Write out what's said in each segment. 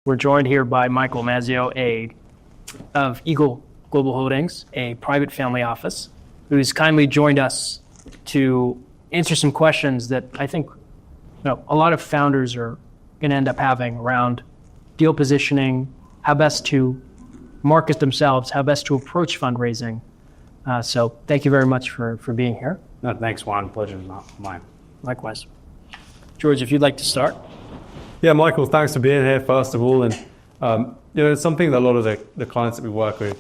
We're joined here by Michael Mazzeo, of Eagle Global Holdings, a private family office, who's kindly joined us to answer some questions that I think a lot of founders are going to end up having around deal positioning, how best to market themselves, how best to approach fundraising. So thank you very much for being here. No, thanks, Juan. Pleasure is mine. Likewise. George, if you'd like to start. Yeah, Michael, thanks for being here, first of all. And, it's something that a lot of the clients that we work with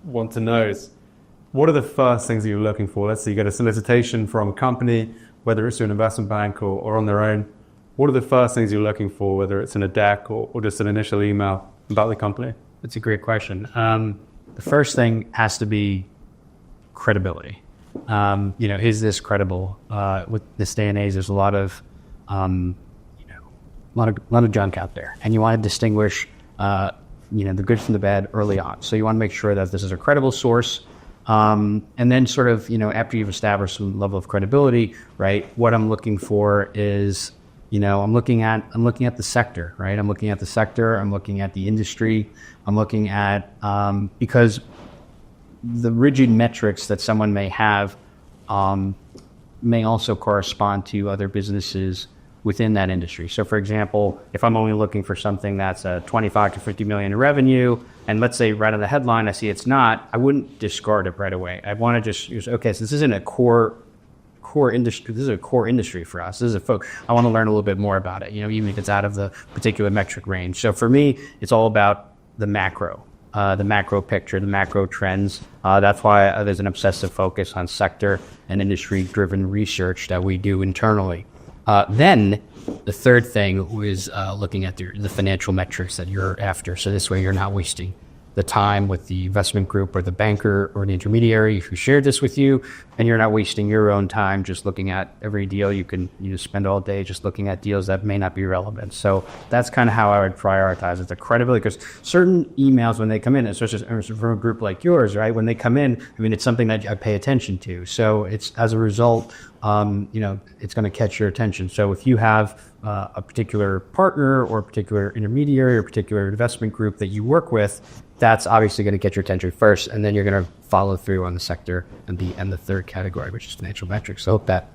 want to know is, what are the first things that you're looking for? Let's say you get a solicitation from a company, whether it's through an investment bank or on their own. What are the first things you're looking for, whether it's in a deck or just an initial email about the company? That's a great question. The first thing has to be credibility. Is this credible? With this day and age, there's a lot of junk out there, and you want to distinguish, the good from the bad early on. So you want to make sure that this is a credible source, and then sort of, after you've established some level of credibility, right? What I'm looking for is, I'm looking at the sector, right? I'm looking at the sector. I'm looking at the industry. I'm looking at because the rigid metrics that someone may have may also correspond to other businesses within that industry. So for example, if I'm only looking for something that's 25 to 50 million in revenue, and let's say right on the headline I see it's not, I wouldn't discard it right away. I want to just use, okay, so this isn't a core industry. This is a core industry for us. This is I want to learn a little bit more about it, even if it's out of the particular metric range. So for me, it's all about the macro picture, the macro trends. That's why there's an obsessive focus on sector and industry-driven research that we do internally. Then the third thing is looking at the financial metrics that you're after. So this way you're not wasting the time with the investment group or the banker or the intermediary who shared this with you, and you're not wasting your own time just looking at every deal. You spend all day just looking at deals that may not be relevant. So that's kind of how I would prioritize it, the credibility, because certain emails when they come in, especially from a group like yours, right? When they come in, it's something that I pay attention to. So it's, as a result, it's going to catch your attention. So if you have a particular partner or a particular intermediary or a particular investment group that you work with, that's obviously going to get your attention first, and then you're going to follow through on the sector and the third category, which is financial metrics. So I hope that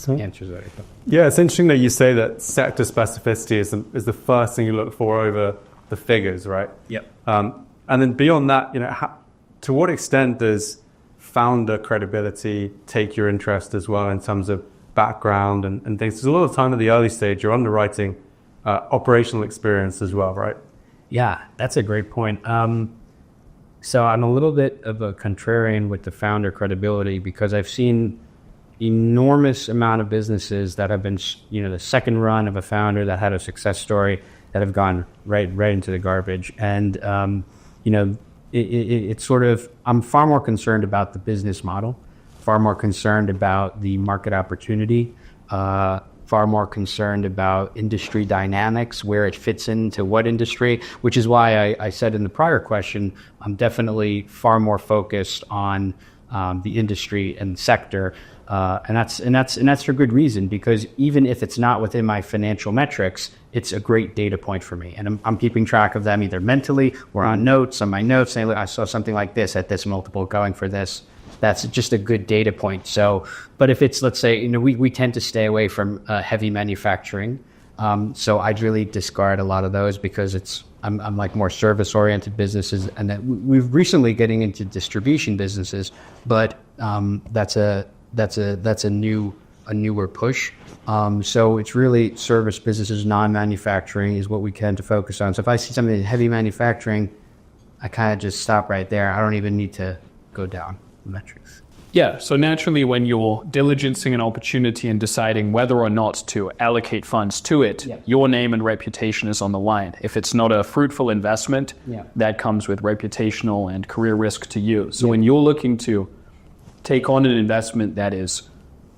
answers that. Yeah, it's interesting that you say that sector specificity is the first thing you look for over the figures, right? Yep. And then beyond that, to what extent does founder credibility take your interest as well in terms of background and things? There's a lot of time at the early stage, you're underwriting operational experience as well, right? Yeah, that's a great point. So I'm a little bit of a contrarian with the founder credibility, because I've seen enormous amount of businesses that have been, the second run of a founder that had a success story that have gone right into the garbage. And, it's sort of, I'm far more concerned about the business model, far more concerned about the market opportunity, far more concerned about industry dynamics, where it fits into what industry, which is why I said in the prior question, I'm definitely far more focused on the industry and sector. And that's for good reason, because even if it's not within my financial metrics, it's a great data point for me. And I'm keeping track of them either mentally or on my notes saying, look, I saw something like this at this multiple going for this. That's just a good data point. So, but if it's, let's say, we tend to stay away from heavy manufacturing. So I'd really discard a lot of those, because I'm like more service oriented businesses, and that we've recently getting into distribution businesses, but that's a newer push. So it's really service businesses, non-manufacturing is what we tend to focus on. So if I see something in heavy manufacturing, I kind of just stop right there. I don't even need to go down the metrics. Yeah, so naturally when you're diligencing an opportunity and deciding whether or not to allocate funds to it, your name and reputation is on the line. If it's not a fruitful investment, that comes with reputational and career risk to you. So when you're looking to take on an investment that is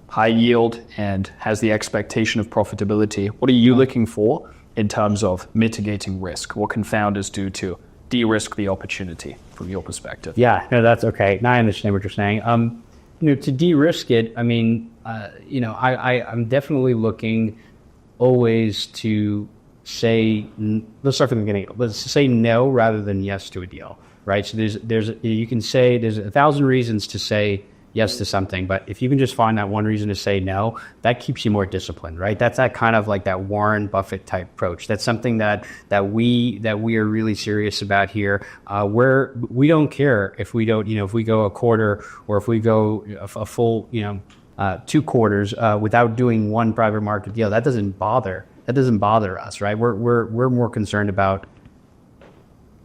high yield and has the expectation of profitability, what are you looking for in terms of mitigating risk? What can founders do to de-risk the opportunity from your perspective? Yeah, no, that's okay. Now I understand what you're saying. To de-risk it, I'm definitely looking always to let's start from the beginning. Let's say no rather than yes to a deal, right? So you can say there's 1,000 reasons to say yes to something, but if you can just find that one reason to say no, that keeps you more disciplined, right? That's that kind of like that Warren Buffett type approach. That's something that we are really serious about here. Where we don't care if we don't, if we go a quarter or if we go a full, 2 quarters without doing one private market deal. That doesn't bother us, right? We're more concerned about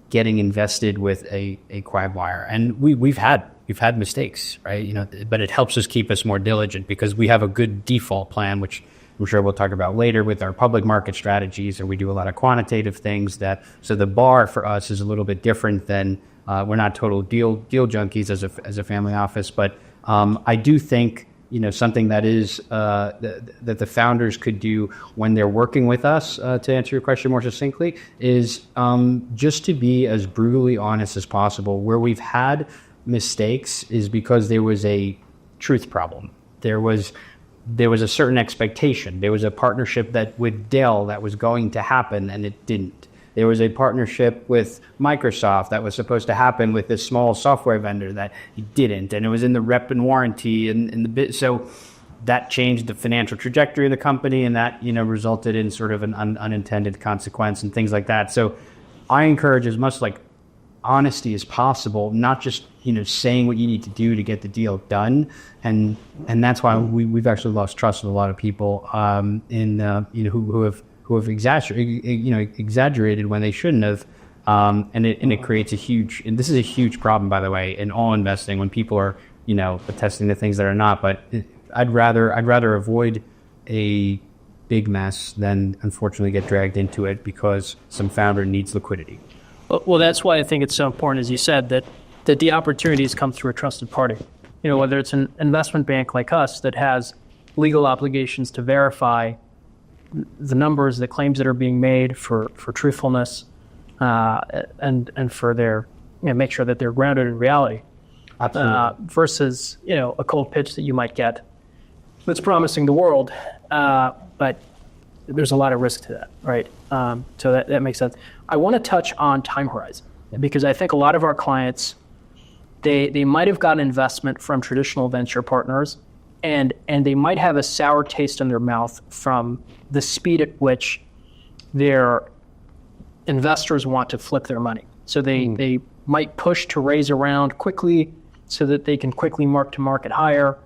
getting invested with a quagmire, and we've had mistakes, right? But it helps us keep us more diligent because we have a good default plan, which I'm sure we'll talk about later with our public market strategies, and we do a lot of quantitative things so the bar for us is a little bit different than we're not total deal junkies as a family office, but I do think something that is that the founders could do when they're working with us, to answer your question more succinctly, is just to be as brutally honest as possible. Where we've had mistakes is because there was a truth problem. There was a certain expectation. There was a partnership with Dell that was going to happen, and it didn't. There was a partnership with Microsoft that was supposed to happen with this small software vendor that didn't, and it was in the rep and warranty and the bit. So that changed the financial trajectory of the company, and that resulted in sort of an unintended consequence and things like that. So I encourage as much like honesty as possible, not just saying what you need to do to get the deal done, and that's why we've actually lost trust with a lot of people who have exaggerated when they shouldn't have, and it creates and this is a huge problem, by the way, in all investing when people are attesting to things that are not. But I'd rather avoid a big mess than unfortunately get dragged into it because some founder needs liquidity. Well, that's why I think it's so important, as you said, that the opportunities come through a trusted party. Whether it's an investment bank like us that has legal obligations to verify the numbers, the claims that are being made for truthfulness, and for their make sure that they're grounded in reality. Absolutely. Versus a cold pitch that you might get that's promising the world, but there's a lot of risk to that, right? So that makes sense. I want to touch on time horizon because I think a lot of our clients, they might have gotten investment from traditional venture partners, and they might have a sour taste in their mouth from the speed at which their investors want to flip their money. So they might push to raise a round quickly so that they can quickly mark to market higher,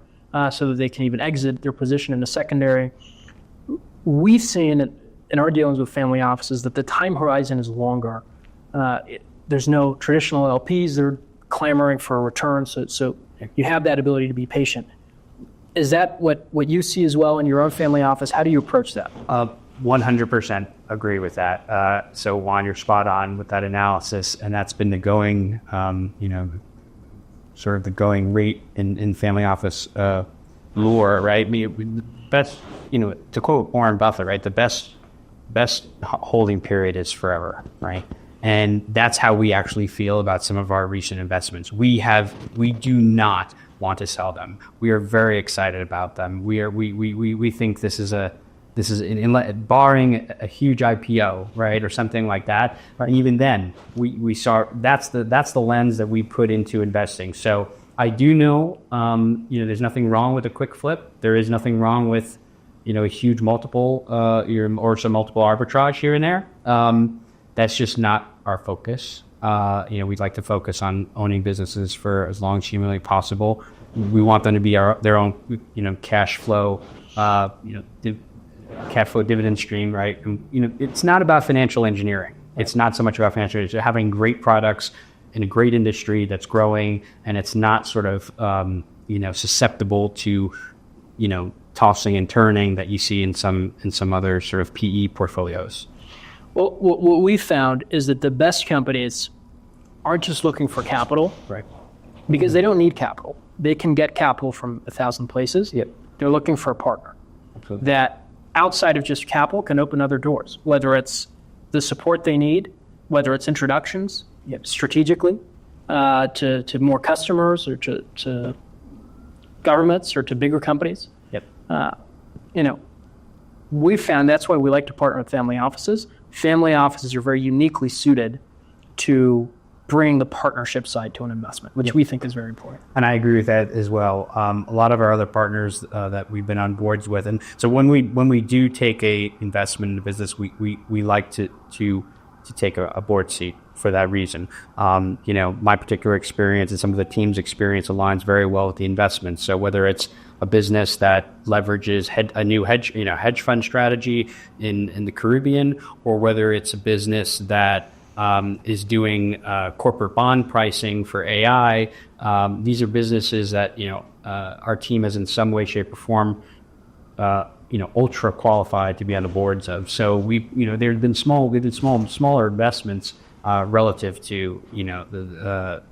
so that they can even exit their position in the secondary. We've seen in our dealings with family offices that the time horizon is longer. There's no traditional LPs that are clamoring for a return, so you have that ability to be patient. Is that what you see as well in your own family office? How do you approach that? 100% agree with that. So Juan, you're spot on with that analysis, and that's been the going, sort of the going rate in family office lore, right? I mean, the best, to quote Warren Buffett, right? The best holding period is forever, right? And that's how we actually feel about some of our recent investments. We do not want to sell them. We are very excited about them. We think this is barring a huge IPO, right, or something like that. Right. Even then, we saw that's the lens that we put into investing. So I do know, there's nothing wrong with a quick flip. There is nothing wrong with, a huge multiple or some multiple arbitrage here and there. That's just not our focus. We'd like to focus on owning businesses for as long as humanly possible. We want them to be their own, cash flow, cash flow dividend stream, right? And, it's not about financial engineering. It's not so much about financial engineering. It's having great products in a great industry that's growing, and it's not sort of, susceptible to, tossing and turning that you see in some other sort of PE portfolios. Well, what we found is that the best companies aren't just looking for capital, right? Because they don't need capital. They can get capital from 1,000 places. Yep. They're looking for a partner. Absolutely. That outside of just capital can open other doors, whether it's the support they need, whether it's introductions strategically to more customers or to governments or to bigger companies. Yep. We found that's why we like to partner with family offices. family offices are very uniquely suited to bring the partnership side to an investment, which we think is very important. And I agree with that as well. A lot of our other partners that we've been on boards with, and so when we do take a investment in a business, we like to take a board seat for that reason. My particular experience and some of the team's experience aligns very well with the investment. So whether it's a business that leverages a new hedge fund strategy in the Caribbean, or whether it's a business that is doing corporate bond pricing for AI, these are businesses that our team has in some way, shape, or form ultra qualified to be on the boards of. So we they've been smaller investments relative to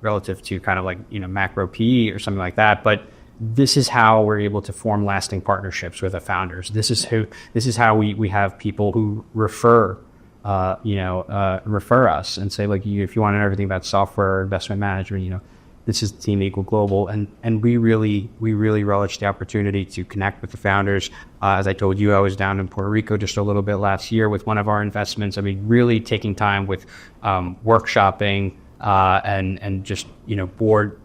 relative to kind of like macro PE or something like that, but this is how we're able to form lasting partnerships with the founders. This is how we have people who refer us and say, like, if you want to know everything about software or investment management, this is the team Eagle Global, and we really relish the opportunity to connect with the founders. As I told you, I was down in Puerto Rico just a little bit last year with one of our investments. I mean, really taking time with workshopping and just board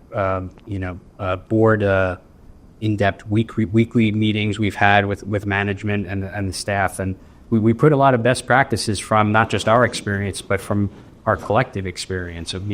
in-depth weekly meetings we've had with management and the staff, and we put a lot of best practices from not just our experience, but from our collective experience of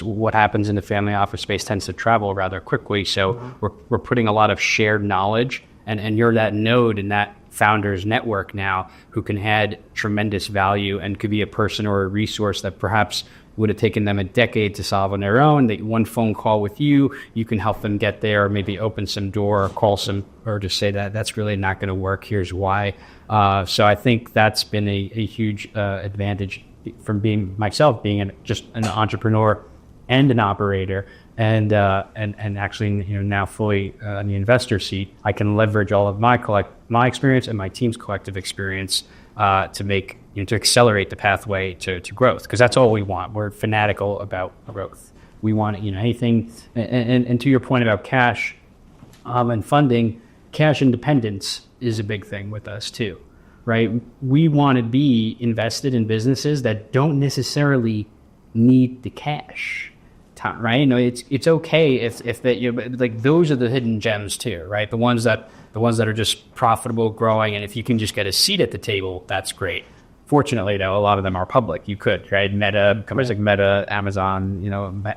what happens in the family office space tends to travel rather quickly. So we're putting a lot of shared knowledge, and you're that node in that founders network now who can add tremendous value and could be a person or a resource that perhaps would have taken them a decade to solve on their own. One phone call with you can help them get there, or maybe open some door, or call some, or just say that's really not going to work. Here's why. So I think that's been a huge advantage from being just an entrepreneur and an operator, and actually now fully in the investor seat. I can leverage all of my experience and my team's collective experience to make to accelerate the pathway to growth, because that's all we want. We're fanatical about growth. We want anything, and to your point about cash and funding, cash independence is a big thing with us too, right? We want to be invested in businesses that don't necessarily need the cash, right? It's okay if that like those are the hidden gems too, right? The ones that are just profitable, growing, and if you can just get a seat at the table, that's great. Fortunately, though, a lot of them are public. You could, right? Companies like Meta, Amazon,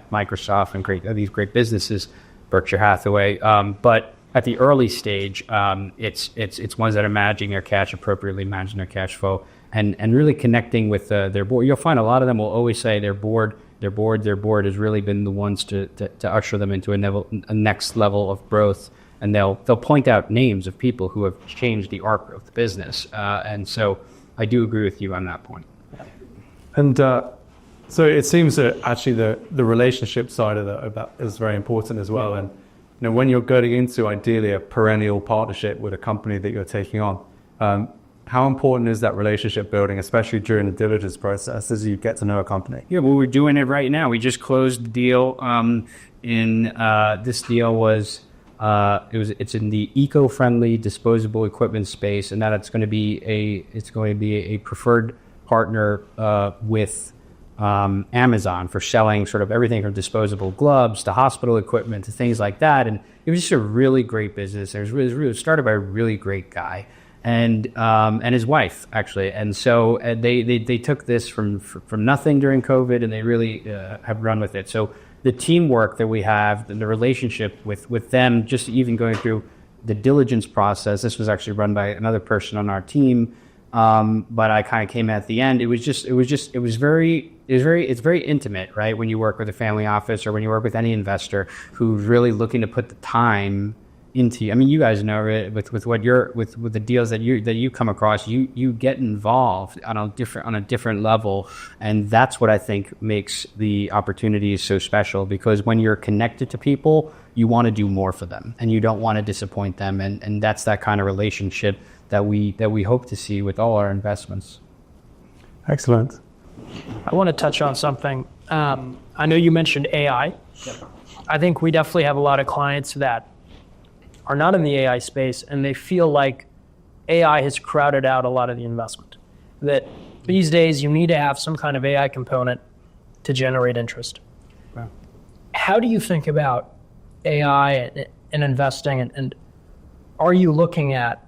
Microsoft, and these great businesses, Berkshire Hathaway. But at the early stage, it's ones that are managing their cash appropriately, managing their cash flow, and really connecting with their board. You'll find a lot of them will always say their board has really been the ones to usher them into a next level of growth. And they'll point out names of people who have changed the arc of the business. And so I do agree with you on that point. And so it seems that actually the relationship side of that is very important as well. And when you're going into ideally a perennial partnership with a company that you're taking on, how important is that relationship building, especially during the diligence process as you get to know a company? Yeah, well, we're doing it right now. We just closed the deal. This deal was. It's in the eco-friendly disposable equipment space, and that it's going to be a preferred partner with Amazon for selling sort of everything from disposable gloves to hospital equipment to things like that. And it was just a really great business. It was started by a really great guy and his wife actually. And so they took this from nothing during COVID, and they really have run with it. So the teamwork that we have, the relationship with them, just even going through the diligence process. This was actually run by another person on our team, but I kind of came at the end. It's very intimate, right? When you work with a family office or when you work with any investor who's really looking to put the time into. I mean, you guys know it with the deals that you come across. You get involved on a different level, and that's what I think makes the opportunities so special. Because when you're connected to people, you want to do more for them, and you don't want to disappoint them, and that's that kind of relationship that we hope to see with all our investments. Excellent. I want to touch on something. I know you mentioned AI. Yep. I think we definitely have a lot of clients that are not in the AI space, and they feel like AI has crowded out a lot of the investment. That these days you need to have some kind of AI component to generate interest. Wow. How do you think about AI and investing, and are you looking at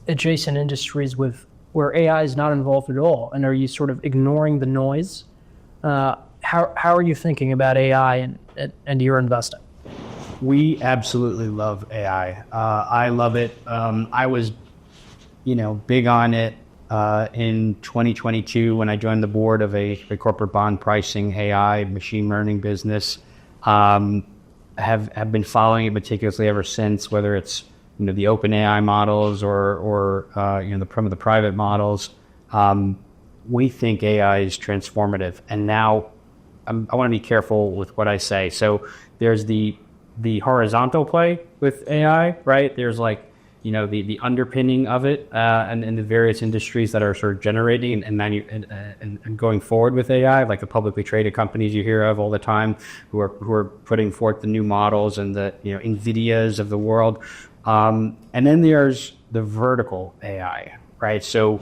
adjacent industries where AI is not involved at all, and are you sort of ignoring the noise? How are you thinking about AI and your investing? We absolutely love AI. I love it. I was, big on it in 2022 when I joined the board of a corporate bond pricing AI machine learning business. Have been following it meticulously ever since, whether it's the open AI models or the private models. We think AI is transformative, and now I want to be careful with what I say. So there's the horizontal play with AI, right? There's the underpinning of it, and the various industries that are sort of generating and going forward with AI, like the publicly traded companies you hear of all the time, who are putting forth the new models and the NVIDIAs of the world. And then there's the vertical AI, right? So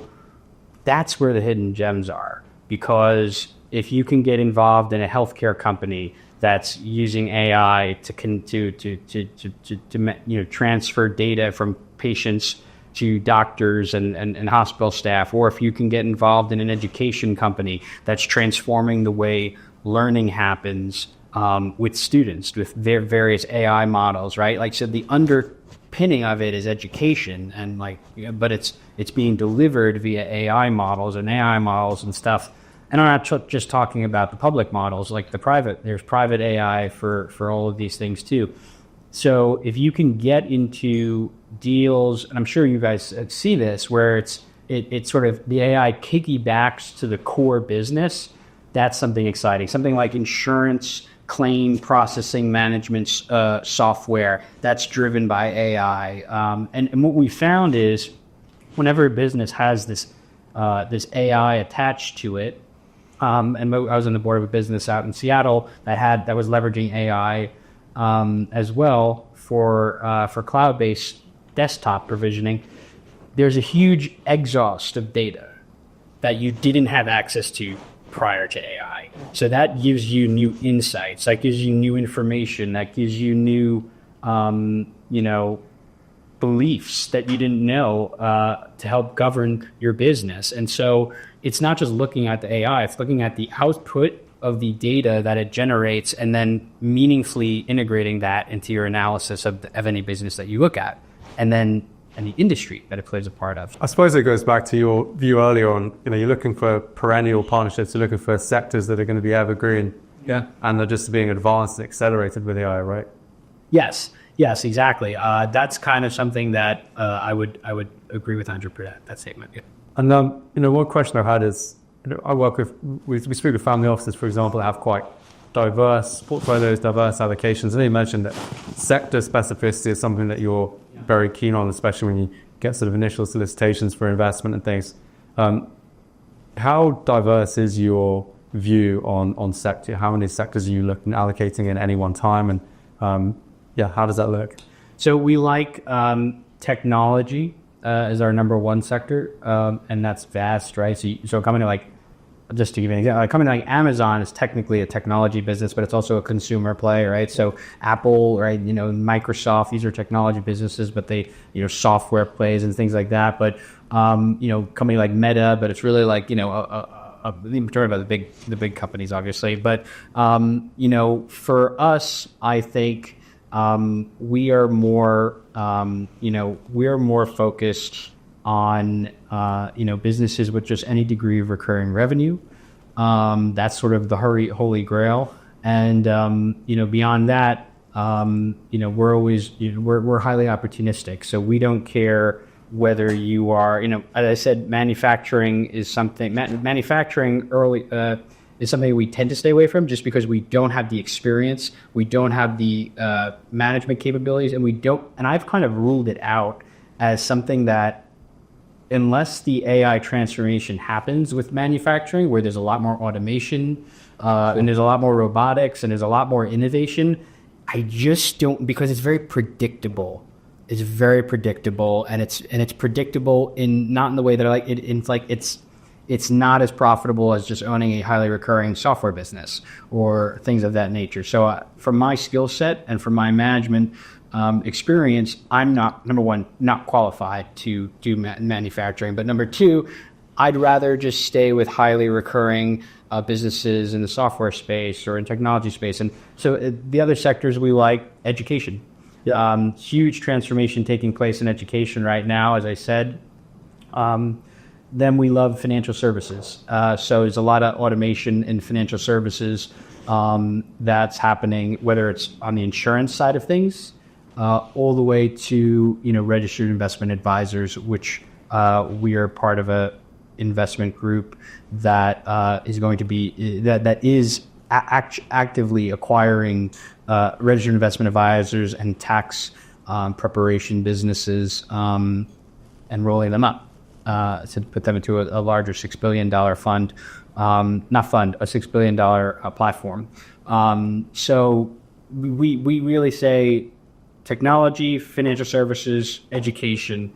that's where the hidden gems are, because if you can get involved in a healthcare company that's using AI to transfer data from patients to doctors and hospital staff, or if you can get involved in an education company that's transforming the way learning happens with students with their various AI models, right? So the underpinning of it is education, but it's being delivered via AI models and stuff. And I'm not just talking about the public models, there's private AI for all of these things too. So if you can get into deals, and I'm sure you guys see this, where it's sort of the AI piggybacks to the core business, that's something exciting. Something like insurance claim processing management software that's driven by AI. And what we found is whenever a business has this AI attached to it, and I was on the board of a business out in Seattle that was leveraging AI as well for cloud-based desktop provisioning. There's a huge exhaust of data that you didn't have access to prior to AI. So that gives you new insights, that gives you new information, that gives you new, beliefs that you didn't know to help govern your business. And so it's not just looking at the AI, it's looking at the output of the data that it generates and then meaningfully integrating that into your analysis of any business that you look at, and then the industry that it plays a part of. I suppose it goes back to your view earlier on, you're looking for perennial partnerships, you're looking for sectors that are going to be evergreen. Yeah. And they're just being advanced and accelerated with AI, right? Yes, exactly. That's kind of something that I would agree with Andrew for that statement. Yeah. And one question I've had is, we speak with family offices, for example, that have quite diverse portfolios, diverse allocations. And you mentioned that sector specificity is something that you're very keen on, especially when you get sort of initial solicitations for investment and things. How diverse is your view on sector? How many sectors are you looking allocating in any one time? And how does that look? So we like technology as our number one sector, and that's vast, right? So a company just to give you an example, a company like Amazon is technically a technology business, but it's also a consumer play, right? So Apple, right, Microsoft, these are technology businesses, but they, software plays and things like that. But, company like Meta, but it's really I'm talking about the big companies, obviously. But, for us, I think we are more focused on businesses with just any degree of recurring revenue. That's sort of the holy grail. And beyond that, we're always we're highly opportunistic. So we don't care whether you are, as I said, manufacturing is something we tend to stay away from, just because we don't have the experience, we don't have the management capabilities, and I've kind of ruled it out as something that, unless the AI transformation happens with manufacturing, where there's a lot more automation and there's a lot more robotics and there's a lot more innovation, I just don't, because it's very predictable. It's very predictable, and it's predictable not in the way that I like it. It's it's not as profitable as just owning a highly recurring software business or things of that nature. So from my skill set and from my management experience, I'm not, number one, not qualified to do manufacturing, but number two, I'd rather just stay with highly recurring businesses in the software space or in technology space. And so the other sectors we like, education. Yeah. Huge transformation taking place in education right now, as I said. Then we love financial services. So there's a lot of automation in financial services that's happening, whether it's on the insurance side of things, all the way to registered investment advisors, which we are part of a investment group that is going to be that is actively acquiring registered investment advisors and tax preparation businesses and rolling them up to put them into a larger $6 billion fund, a $6 billion platform. So we really say technology, financial services, education.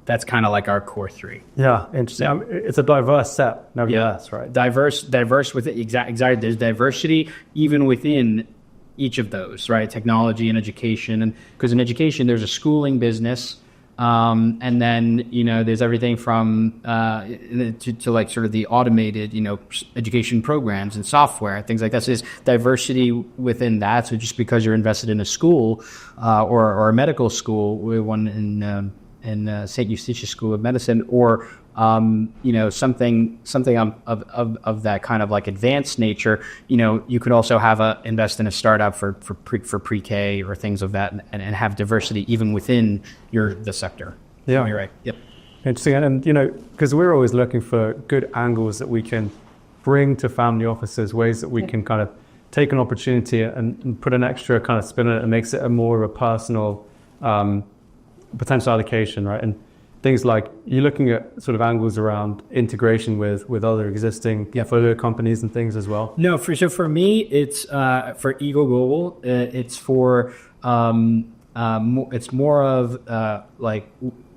That's kind of like our core three. Yeah, interesting. It's a diverse set, nevertheless, right? Diverse with it, exactly. There's diversity even within each of those, right? Technology and education, and because in education there's a schooling business, and then there's everything from to like sort of the automated education programs and software, things like that. So there's diversity within that. So just because you're invested in a school or a medical school, we one in St. Eustatius School of Medicine, or something of that kind of like advanced nature. You could also have invest in a startup for pre-K or things of that, and have diversity even within the sector. Yeah, you're right. Yep. Interesting, and because we're always looking for good angles that we can bring to family offices, ways that we can kind of take an opportunity and put an extra kind of spin on it, and makes it a more of a personal potential allocation, right? And things like you're looking at sort of angles around integration with other existing portfolio companies and things as well. No, for me, it's for Eagle Global. It's for it's more of like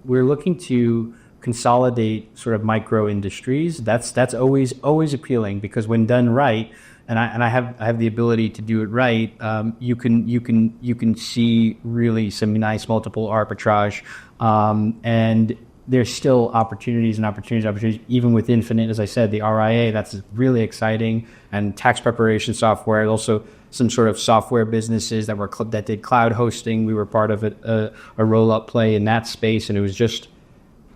we're looking to consolidate sort of micro industries. That's always appealing, because when done right, and I have the ability to do it right, you can see really some nice multiple arbitrage, and there's still opportunities even within finance. As I said, the RIA, that's really exciting, and tax preparation software. Also, some sort of software businesses that did cloud hosting. We were part of a roll up play in that space, and it was just,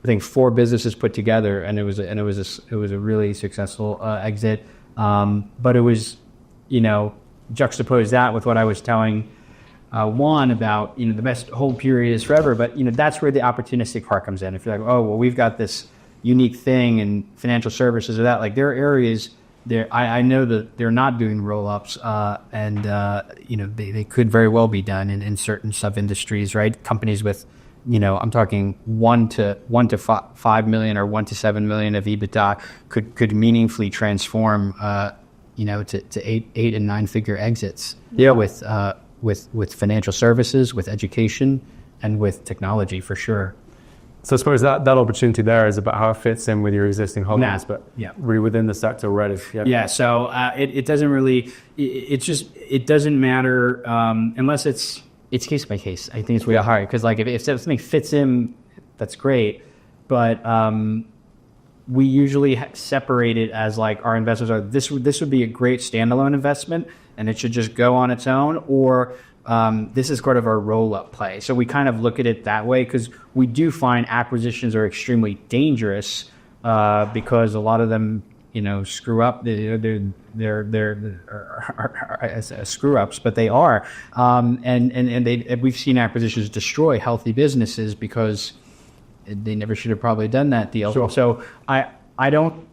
I think, 4 businesses put together, and it was a really successful exit. But it was, juxtapose that with what I was telling Juan about, the best hold period is forever. But, that's where the opportunistic part comes in. If you're like, oh, well, we've got this unique thing in financial services or that, like there are areas there, I know that they're not doing roll-ups, and they could very well be done in certain sub-industries, right? Companies with, I'm talking 1 to 5 million or 1 to 7 million of EBITDA could meaningfully transform, to 8 and 9 figure exits. Yeah. With financial services, with education, and with technology for sure. So I suppose that opportunity there is about how it fits in with your existing holdings, but really within the sector already. Yeah. So it doesn't really. It doesn't matter unless it's case by case. I think it's really hard, because like if something fits in, that's great, but we usually separate it as like our investors are this would be a great standalone investment and it should just go on its own, or this is part of our roll-up play. So we kind of look at it that way, because we do find acquisitions are extremely dangerous because a lot of them, screw up. They're screw ups, but they are, and we've seen acquisitions destroy healthy businesses because they never should have probably done that deal. Sure. So I don't.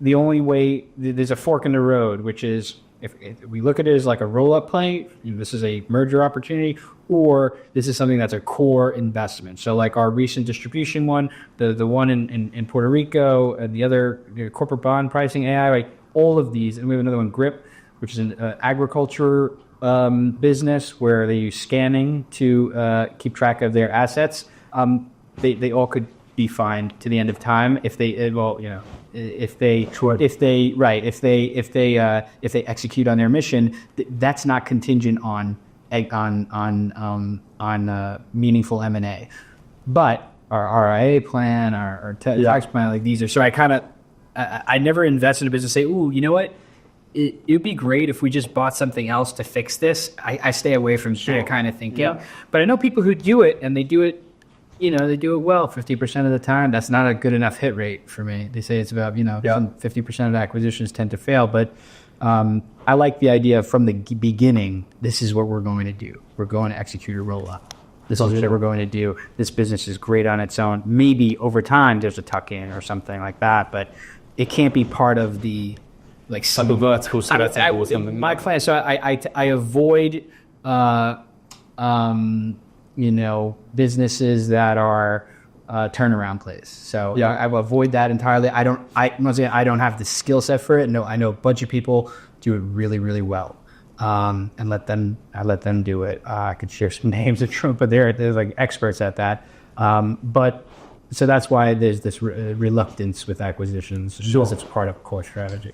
The only way, there's a fork in the road, which is if we look at it as like a roll-up play, this is a merger opportunity, or this is something that's a core investment. So like our recent distribution one, the one in Puerto Rico, and the other corporate bond pricing AI, like all of these, and we have another one, Grip, which is an agriculture business where they use scanning to keep track of their assets. They all could be fined to the end of time if they, if they execute on their mission, that's not contingent on meaningful M&A. But our RIA plan, our tax plan, like these are. So I never invest in a business and say, ooh, you know what? It'd be great if we just bought something else to fix this. I stay away from that kind of thinking. Yeah. But I know people who do it, and they do it, they do it well 50% of the time. That's not a good enough hit rate for me. They say it's about, 50% of acquisitions tend to fail. But I like the idea from the beginning, this is what we're going to do. We're going to execute a roll-up. This is what we're going to do. This business is great on its own. Maybe over time there's a tuck-in or something like that, but it can't be part of the some vertical skeleton or something. My plan. So I avoid businesses that are turnaround plays. So I will avoid that entirely. I don't have the skill set for it. No, I know a bunch of people do it really, really well. And I let them do it. I could share some names of Trump, but they're like experts at that. But so that's why there's this reluctance with acquisitions, because it's part of core strategy.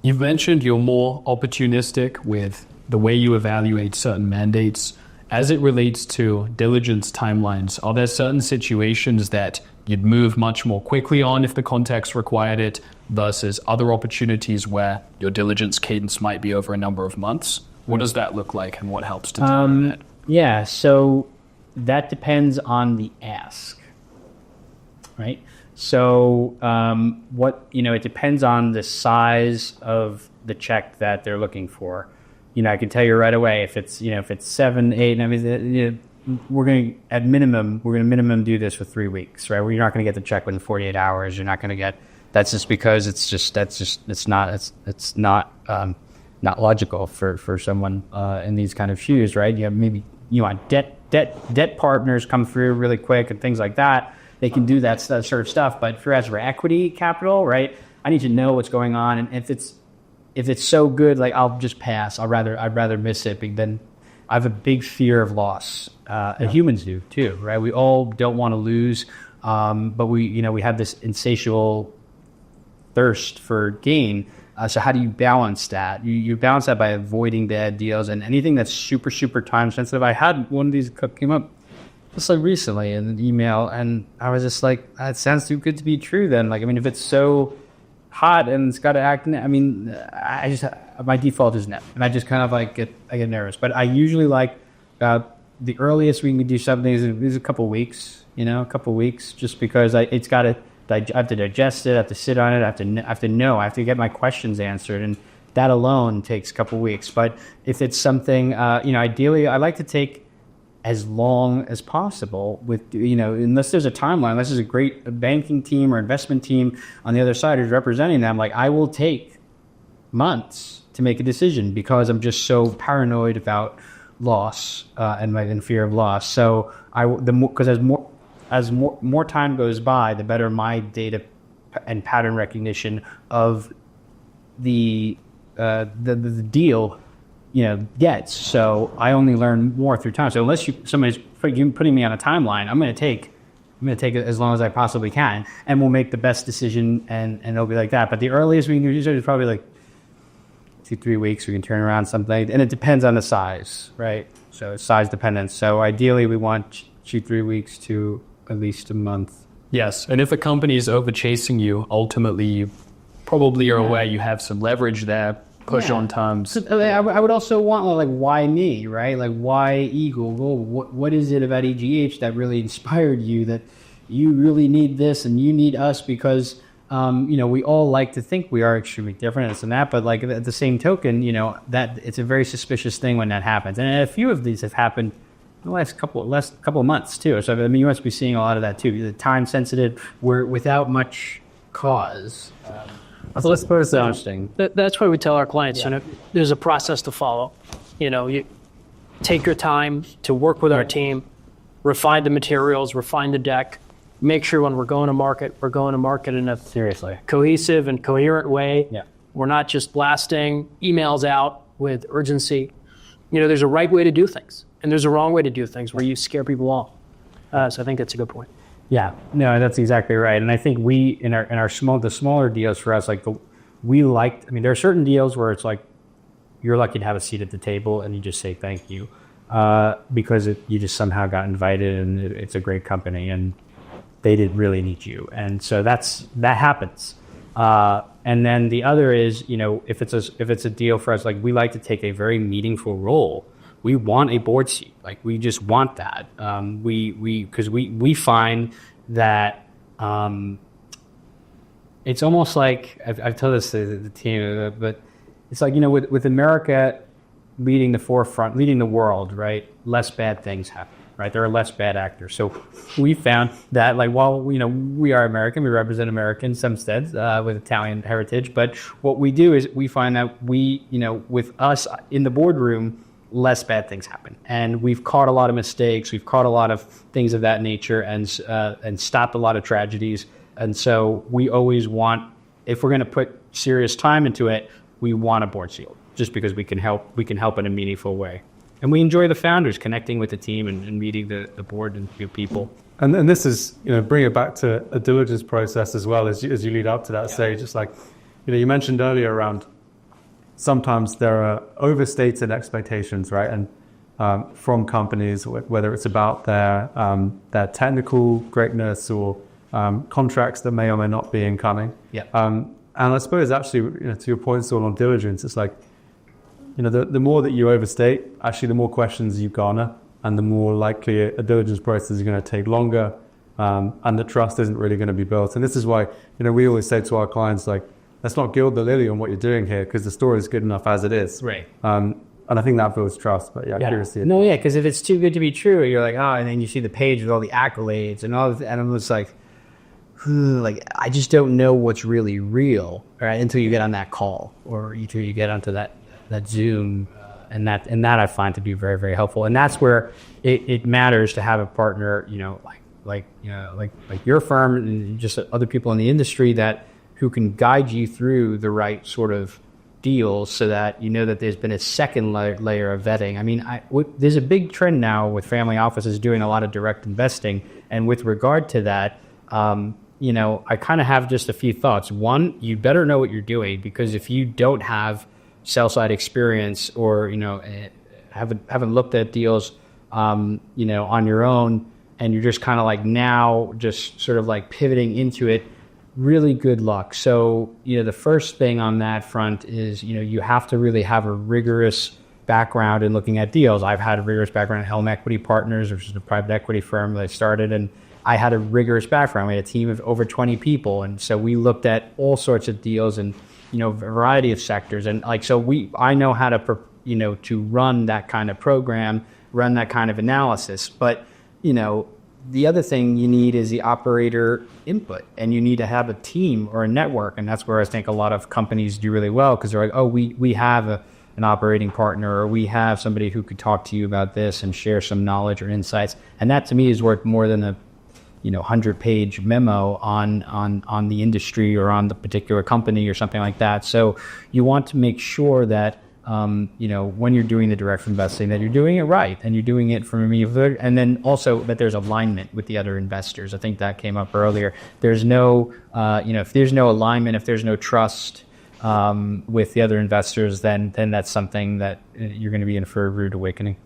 You've mentioned you're more opportunistic with the way you evaluate certain mandates. As it relates to diligence timelines, are there certain situations that you'd move much more quickly on if the context required it versus other opportunities where your diligence cadence might be over a number of months? What does that look like, and what helps determine that? Yeah, so that depends on the ask, right? So it depends on the size of the check that they're looking for. I can tell you right away if it's 7, 8. We're going to minimum do this for 3 weeks, right? Well, you're not going to get the check within 48 hours. You're not going to get. That's just because it's not logical for someone in these kind of shoes, right? Maybe you want debt partners come through really quick and things like that. They can do that sort of stuff. But for equity capital, right? I need to know what's going on, and if it's so good, like I'll just pass. I'd rather miss it. But then I have a big fear of loss. And humans do too, right? We all don't want to lose, but we have this insatiable thirst for gain. So how do you balance that? You balance that by avoiding bad deals and anything that's super, super time sensitive. I had one of these came up just like recently in an email, and I was just like, it sounds too good to be true. Then, if it's so hot and it's got to act, my default is no, and I just kind of I get nervous. But I usually the earliest we can do something is a couple weeks, just because I have to digest it, I have to sit on it, I have to get my questions answered, and that alone takes a couple weeks. But if it's something, ideally I like to take as long as possible with, unless there's a timeline, unless there's a great banking team or investment team on the other side who's representing them, I will take months to make a decision because I'm just so paranoid about loss and fear of loss. So as more time goes by, the better my data and pattern recognition of the deal gets. So I only learn more through time. So unless somebody's putting me on a timeline, I'm going to take it as long as I possibly can, and we'll make the best decision, and it'll be like that. But the earliest we can do is probably 2-3 weeks. We can turn around something, and it depends on the size, right? So it's size dependent. So ideally, we want 2-3 weeks to at least a month. Yes, and if a company is over chasing you, ultimately you probably are aware you have some leverage there. Push on terms. So, I would also want why me, right? Why Eagle? What is it about EGH that really inspired you that you really need this and you need us? Because we all like to think we are extremely different and this and that, but at the same token, that it's a very suspicious thing when that happens. And a few of these have happened in the last couple of months too. So you must be seeing a lot of that too. The time sensitive, without much cause. So let's put it interesting. That's why we tell our clients, there's a process to follow. You take your time to work with our team, refine the materials, refine the deck, make sure when we're going to market in a cohesive and coherent way. Yeah. We're not just blasting emails out with urgency. There's a right way to do things, and there's a wrong way to do things where you scare people off. So I think that's a good point. Yeah, no, that's exactly right. And I think we in our the smaller deals for us, like we liked. I mean, there are certain deals where it's like you're lucky to have a seat at the table, and you just say thank you because you just somehow got invited, and it's a great company, and they didn't really need you, and so that happens. And then the other is, if it's a deal for us, like we like to take a very meaningful role. We want a board seat. Like we just want that. Because we find that it's almost like I've told this to the team, but it's like with America leading the forefront, leading the world, right? Less bad things happen, right? There are less bad actors. So we found that while we are American, we represent America in some steads with Italian heritage. But what we do is we find that with us in the boardroom, less bad things happen, and we've caught a lot of mistakes. We've caught a lot of things of that nature, and stopped a lot of tragedies. And so we always want, if we're going to put serious time into it, we want a board seat, just because we can help in a meaningful way, and we enjoy the founders connecting with the team and meeting the board and people. And this is bring it back to a diligence process as well as you lead up to that stage. It's like you mentioned earlier around. Sometimes there are overstated expectations, right? And from companies, whether it's about their technical greatness or contracts that may or may not be incoming. Yeah. And I suppose actually, to your point, Saul, on diligence, it's like, the more that you overstate, actually, the more questions you garner, and the more likely a diligence process is going to take longer, and the trust isn't really going to be built. And this is why, we always say to our clients, like, let's not gild the lily on what you're doing here, because the story is good enough as it is. Right. And I think that builds trust. But curious to see it. No, yeah, because if it's too good to be true, you're like, and then you see the page with all the accolades and all, and I'm just like, I just don't know what's really real, right? Until you get on that call, or until you get onto that Zoom, and that I find to be very, very helpful. And that's where it matters to have a partner, like your firm and just other people in the industry who can guide you through the right sort of deals, so that that there's been a second layer of vetting. I mean, there's a big trend now with family offices doing a lot of direct investing, and with regard to that, I kind of have just a few thoughts. One, you better know what you're doing, because if you don't have sell side experience, or haven't looked at deals, on your own, and you're just kind of like now just sort of like pivoting into it, really good luck. So, the first thing on that front is, you have to really have a rigorous background in looking at deals. I've had a rigorous background at Helm Equity Partners, which is a private equity firm that I started, and I had a rigorous background. We had a team of over 20 people, and so we looked at all sorts of deals and, a variety of sectors. And I know how to, to run that kind of program, run that kind of analysis. But, the other thing you need is the operator input, and you need to have a team or a network. And that's where I think a lot of companies do really well, because they're like, we have an operating partner, or we have somebody who could talk to you about this and share some knowledge or insights. And that to me is worth more than a 100-page memo on the industry or on the particular company or something like that. So you want to make sure that when you're doing the direct investing, that you're doing it right, and you're doing it from and then also that there's alignment with the other investors. I think that came up earlier. There's no, if there's no alignment, if there's no trust with the other investors, then that's something that you're going to be in for a rude awakening.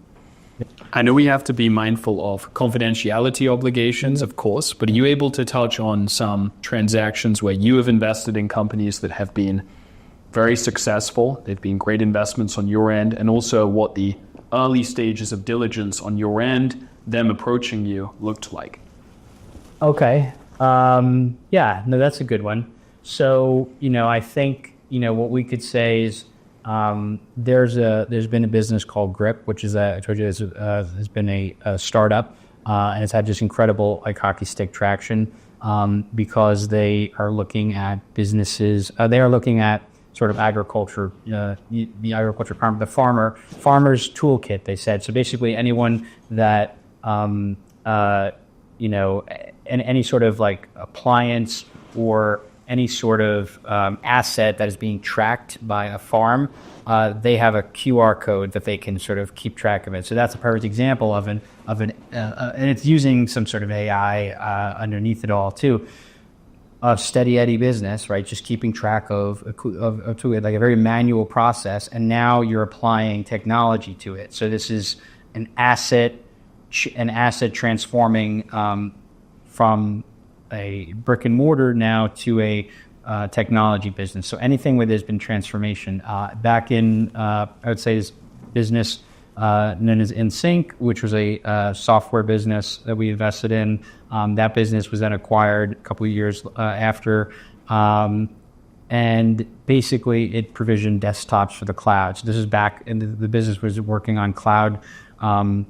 I know we have to be mindful of confidentiality obligations, of course, but are you able to touch on some transactions where you have invested in companies that have been very successful, they've been great investments on your end, and also what the early stages of diligence on your end, them approaching you, looked like? Okay. That's a good one. So, I think, what we could say is, there's been a business called Grip, which is I told you has been a startup, and it's had just incredible hockey stick traction, because they are looking at businesses. They are looking at sort of agriculture, the agriculture farm, the farmer's toolkit. They said so. Basically, anyone that any sort of appliance or any sort of asset that is being tracked by a farm, they have a QR code that they can sort of keep track of it. So that's a perfect example of an and it's using some sort of AI underneath it all too, of steady Eddie business, right? Just keeping track of to it, like a very manual process, and now you're applying technology to it. So this is an asset transforming from a brick and mortar now to a technology business. So anything where there's been transformation. Back in, I would say, this business known as InSync, which was a software business that we invested in. That business was then acquired a couple of years after. And basically, it provisioned desktops for the cloud. So this is back, and the business was working on cloud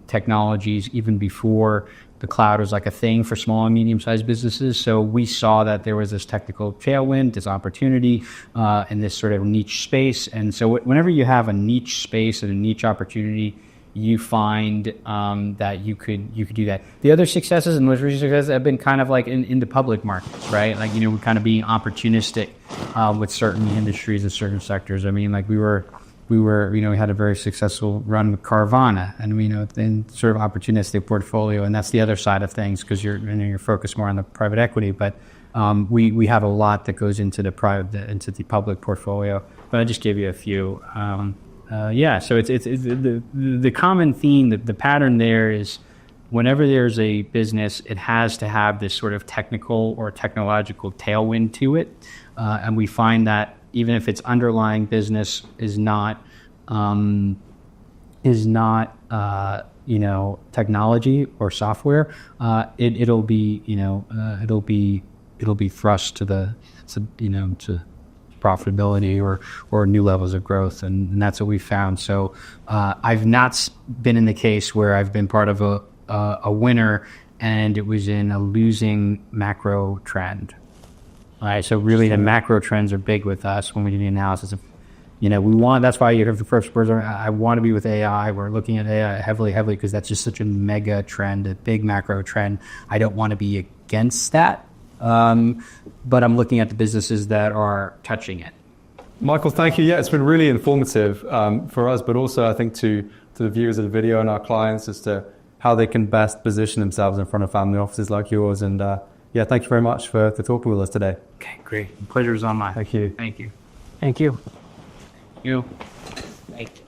technologies even before the cloud was like a thing for small and medium-sized businesses. So we saw that there was this technical tailwind, this opportunity in this sort of niche space. And so whenever you have a niche space and a niche opportunity, you find that you could do that. The other successes and most recent successes have been kind of like in the public markets, right? Like, we're kind of being opportunistic with certain industries and certain sectors. I mean, like we had a very successful run with Carvana, and then sort of opportunistic portfolio, and that's the other side of things because you're focused more on the private equity. But we have a lot that goes into the public portfolio. But I just gave you a few. So it's the common theme, the pattern there is whenever there's a business, it has to have this sort of technical or technological tailwind to it, and we find that even if its underlying business is not technology or software, it'll be thrust to profitability or new levels of growth, and that's what we found. So I've not been in the case where I've been part of a winner and it was in a losing macro trend. All right, so really the macro trends are big with us when we do the analysis of, that's why you have the first words are, I want to be with AI. We're looking at AI heavily because that's just such a mega trend, a big macro trend. I don't want to be against that, but I'm looking at the businesses that are touching it. Michael, thank you. Yeah, it's been really informative for us, but also I think to the viewers of the video and our clients as to how they can best position themselves in front of family offices like yours. And thank you very much for talking with us today. Okay, great. The pleasure is on mine. Thank you. Thank you. Thank you. You. Thank you.